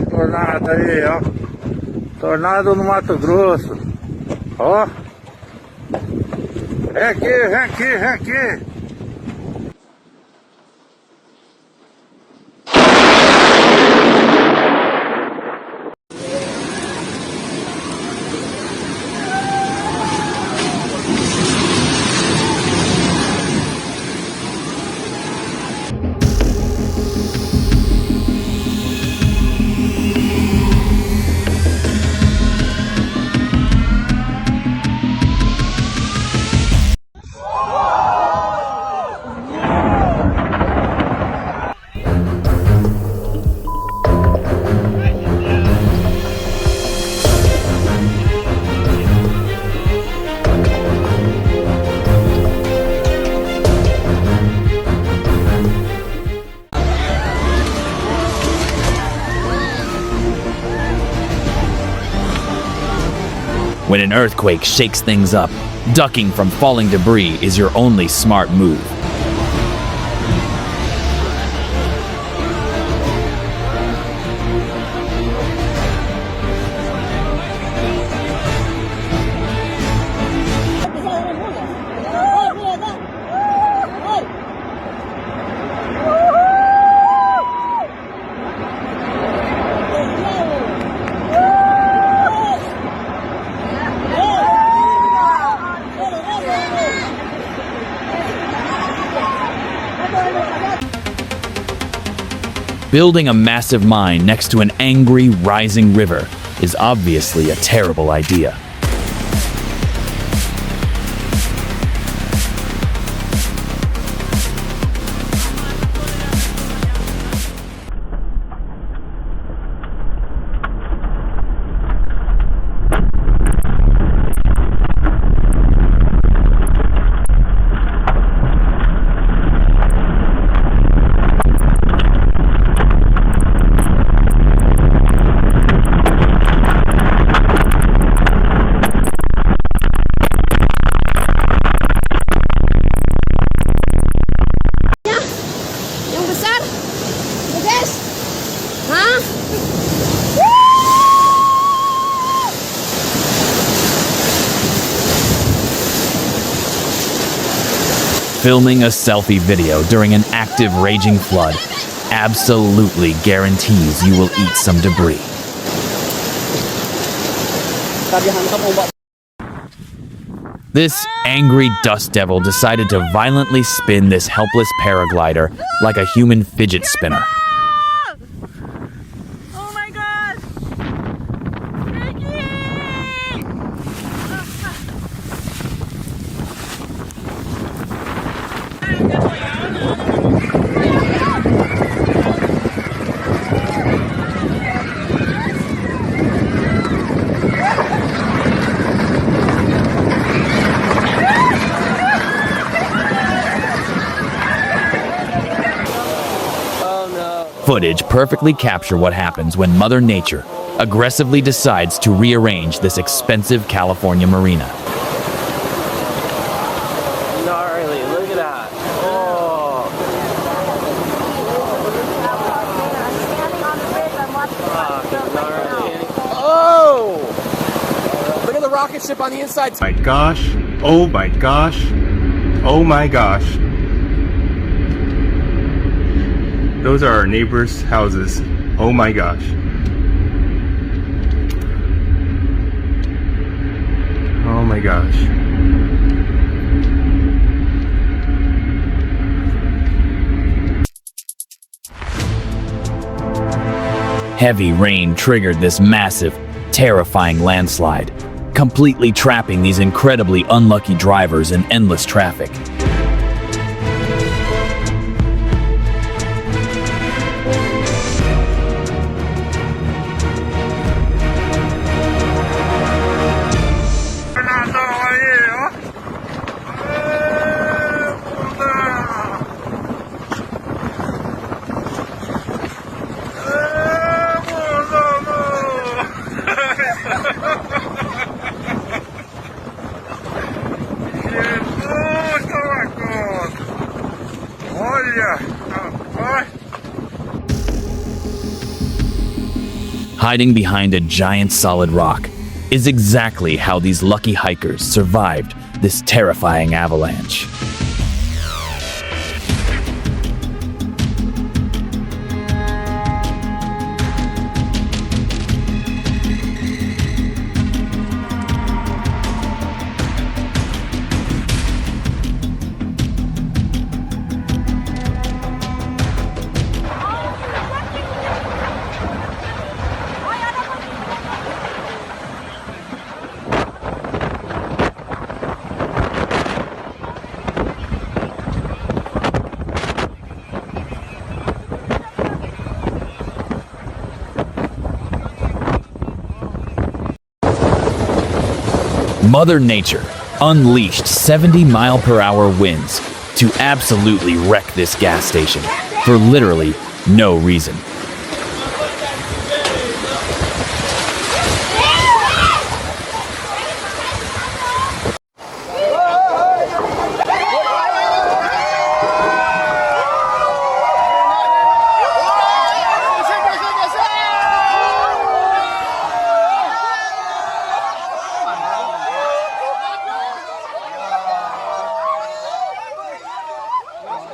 o tornado aí, ó. Tornado no Mato Grosso. Ó. Vem aqui, vem aqui, vem aqui. When an earthquake shakes things up, ducking from falling debris is your only smart move. Building a massive mine next to an angry, rising river is obviously a terrible idea. Filming a selfie video during an active raging flood absolutely guarantees you will eat some debris. This angry dust devil decided to violently spin this helpless paraglider like a human fidget spinner. Oh my God! Footage perfectly capture what happens when Mother Nature aggressively decides to rearrange this expensive California marina. Gnarly, look at that. Oh. Oh! Look at the rocket ship on the inside. My gosh, oh my gosh, oh my gosh. Those are our neighbors' houses. Oh my gosh. Oh my gosh. Heavy rain triggered this massive, terrifying landslide, completely trapping these incredibly unlucky drivers in endless traffic. hiding behind a giant solid rock, is exactly how these lucky hikers survived this terrifying avalanche. Mother Nature unleashed 70-mile-per-hour winds to absolutely wreck this gas station for literally no reason.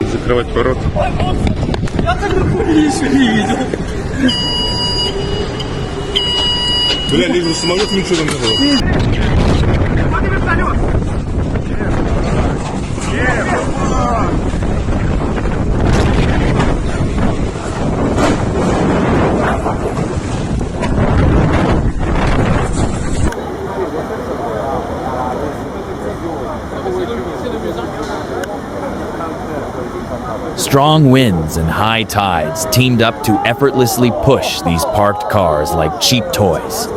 Закрывать ворот. Я так еще не видел. Бля, лезу в самолет, ничего там не было. Strong winds and high tides teamed up to effortlessly push these parked cars like cheap toys.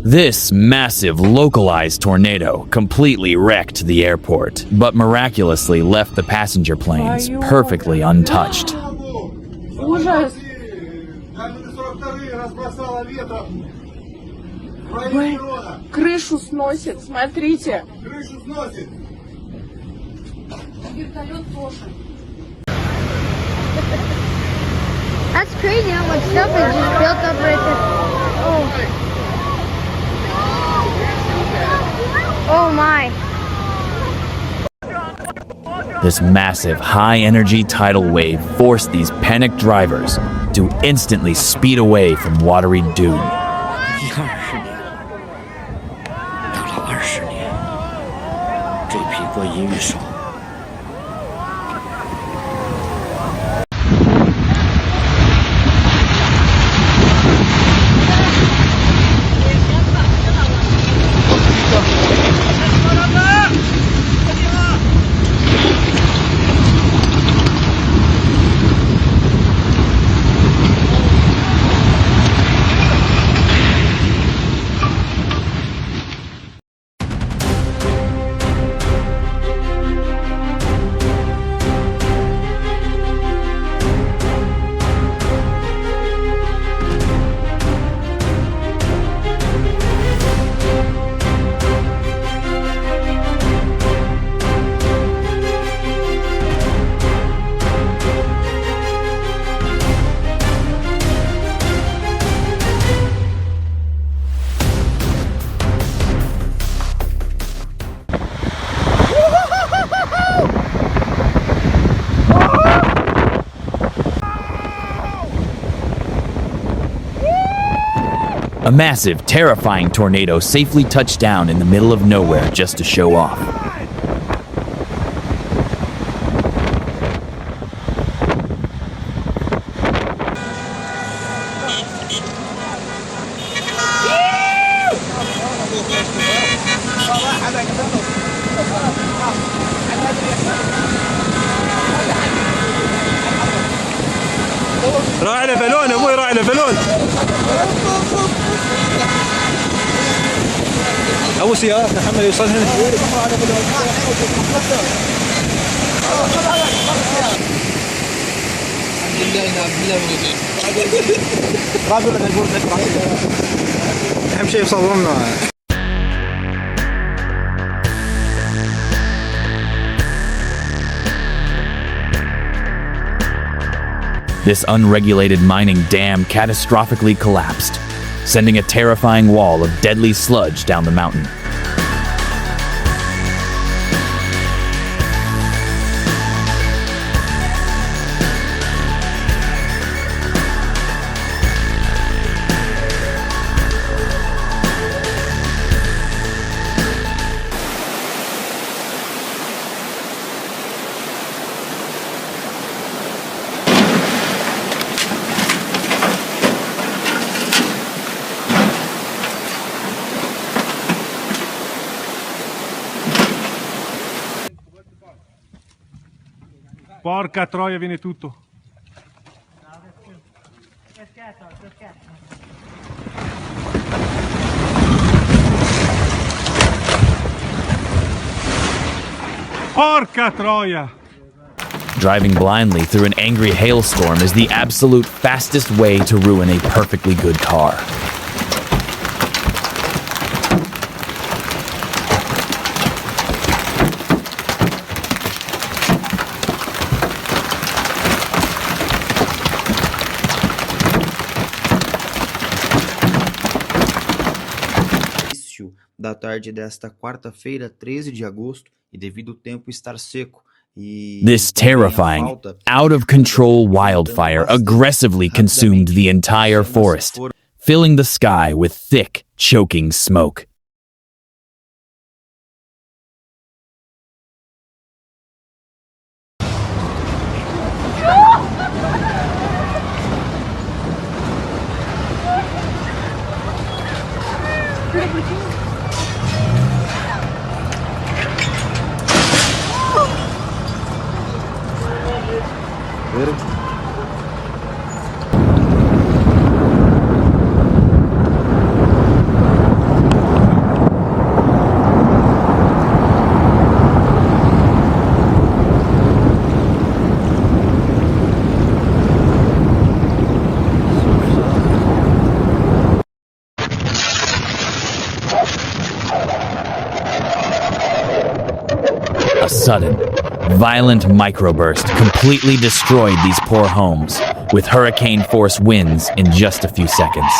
This massive localized tornado completely wrecked the airport, but miraculously left the passenger planes perfectly untouched. Ужас. Ой, крышу сносит, смотрите. Крышу сносит. Вертолет тоже. That's crazy how much stuff is just built up right there. Oh my. This massive high-energy tidal wave forced these panicked drivers to instantly speed away from watery dune. 20年，等了20年，这批观音玉手。 A massive, terrifying tornado safely touched down in the middle of nowhere just to show off. راح على بالون ابوي، راح على بالون. ابو سياره تحمل يوصل هنا. اهم شيء يصورنا. This unregulated mining dam catastrophically collapsed, sending a terrifying wall of deadly sludge down the mountain. Porca troia, viene tutto. Porca troia! Driving blindly through an angry hailstorm is the absolute fastest way to ruin a perfectly good car. Da tarde desta quarta-feira, 13 de agosto, e devido ao tempo estar seco e This terrifying, out-of-control wildfire aggressively consumed the entire forest, filling the sky with thick, choking smoke. A sudden, violent microburst completely destroyed these poor homes, with hurricane-force winds in just a few seconds.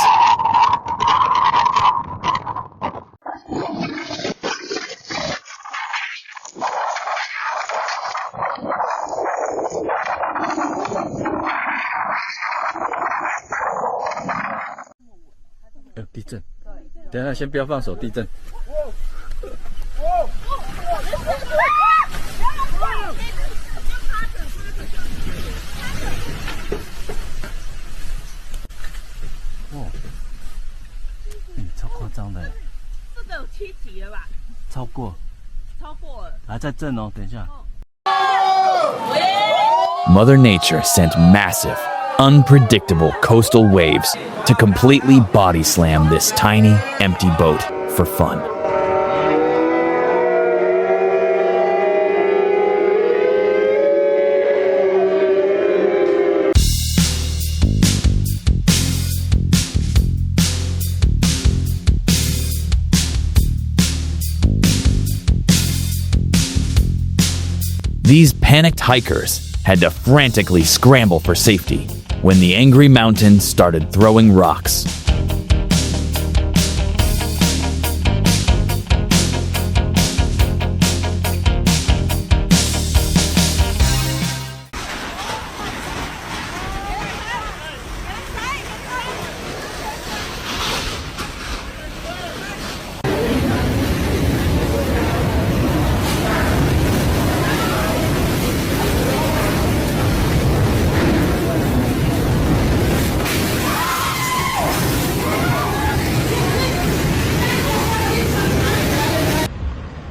Mother Nature sent massive, unpredictable coastal waves to completely body slam this tiny, empty boat for fun. These panicked hikers had to frantically scramble for safety when the angry mountain started throwing rocks.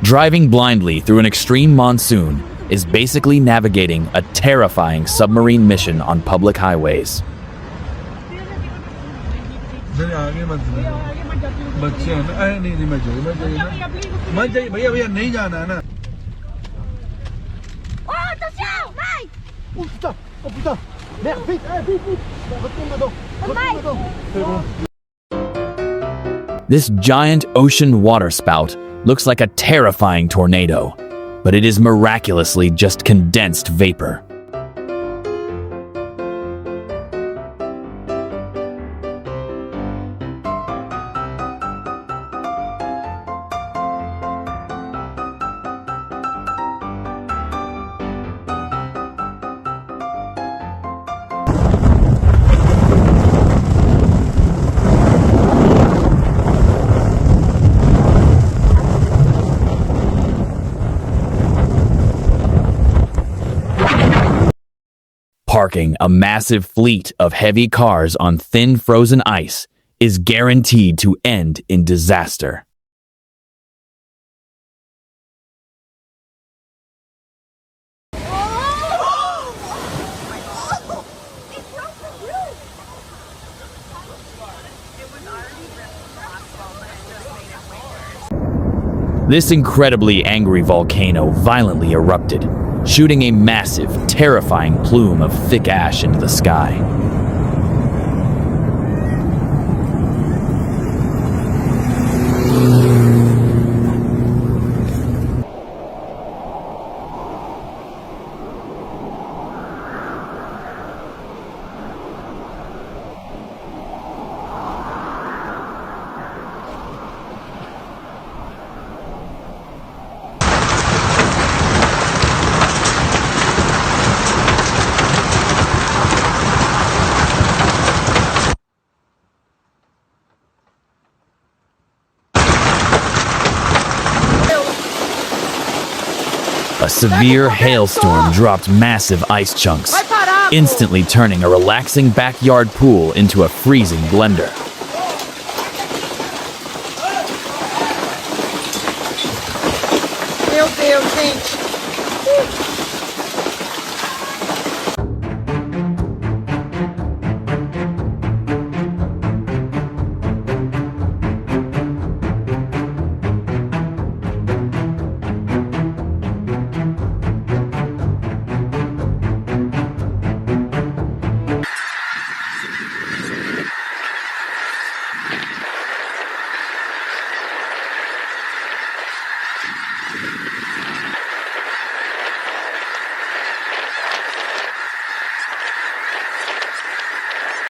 Driving blindly through an extreme monsoon is basically navigating a terrifying submarine mission on public highways. बच्चे हैं ना नहीं नहीं मैं जाइए मत जाइए भैया भैया नहीं जाना है ना This giant ocean waterspout looks like a terrifying tornado, but it is miraculously just condensed vapor. Parking a massive fleet of heavy cars on thin frozen ice is guaranteed to end in disaster. This incredibly angry volcano violently erupted, shooting a massive, terrifying plume of thick ash into the sky. A severe hailstorm dropped massive ice chunks, instantly turning a relaxing backyard pool into a freezing blender. Meu Deus, gente.